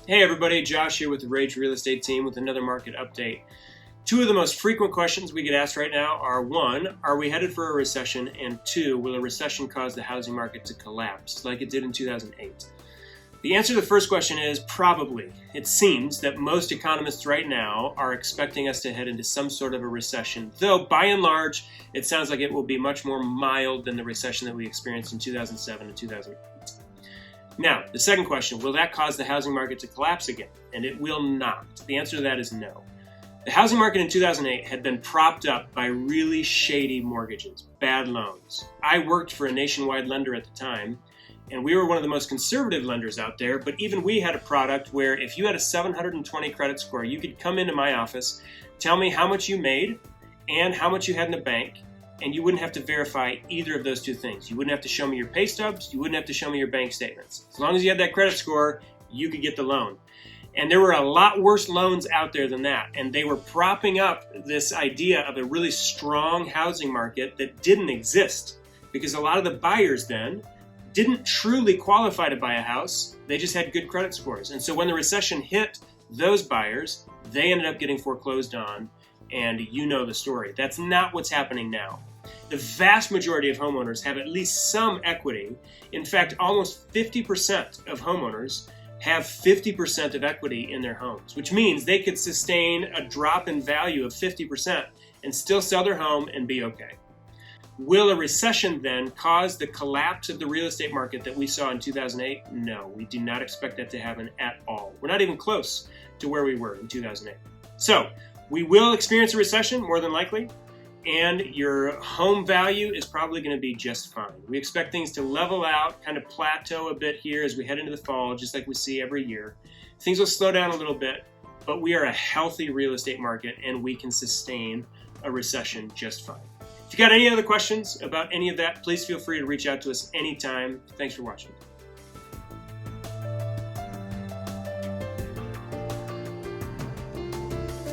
Hey everybody, Josh here with the Rage Real Estate team with another market update. Two of the most frequent questions we get asked right now are: one, are we headed for a recession? And two, will a recession cause the housing market to collapse like it did in 2008? The answer to the first question is probably. It seems that most economists right now are expecting us to head into some sort of a recession, though by and large, it sounds like it will be much more mild than the recession that we experienced in 2007 and 2008. Now, the second question, will that cause the housing market to collapse again? And it will not. The answer to that is no. The housing market in 2008 had been propped up by really shady mortgages, bad loans. I worked for a nationwide lender at the time, and we were one of the most conservative lenders out there, but even we had a product where if you had a 720 credit score, you could come into my office, tell me how much you made and how much you had in the bank, and you wouldn't have to verify either of those two things. You wouldn't have to show me your pay stubs, you wouldn't have to show me your bank statements. As long as you had that credit score, you could get the loan. And there were a lot worse loans out there than that, and they were propping up this idea of a really strong housing market that didn't exist, because a lot of the buyers then didn't truly qualify to buy a house, they just had good credit scores. And so when the recession hit those buyers, they ended up getting foreclosed on, and you know the story. That's not what's happening now. The vast majority of homeowners have at least some equity. In fact, almost 50% of homeowners have 50% of equity in their homes, which means they could sustain a drop in value of 50% and still sell their home and be okay. Will a recession then cause the collapse of the real estate market that we saw in 2008? No, we do not expect that to happen at all. We're not even close to where we were in 2008. So, we will experience a recession, more than likely, and your home value is probably going to be just fine. We expect things to level out, kind of plateau a bit here as we head into the fall, just like we see every year. Things will slow down a little bit, but we are a healthy real estate market, and we can sustain a recession just fine. If you got any other questions about any of that, please feel free to reach out to us anytime. Thanks for watching.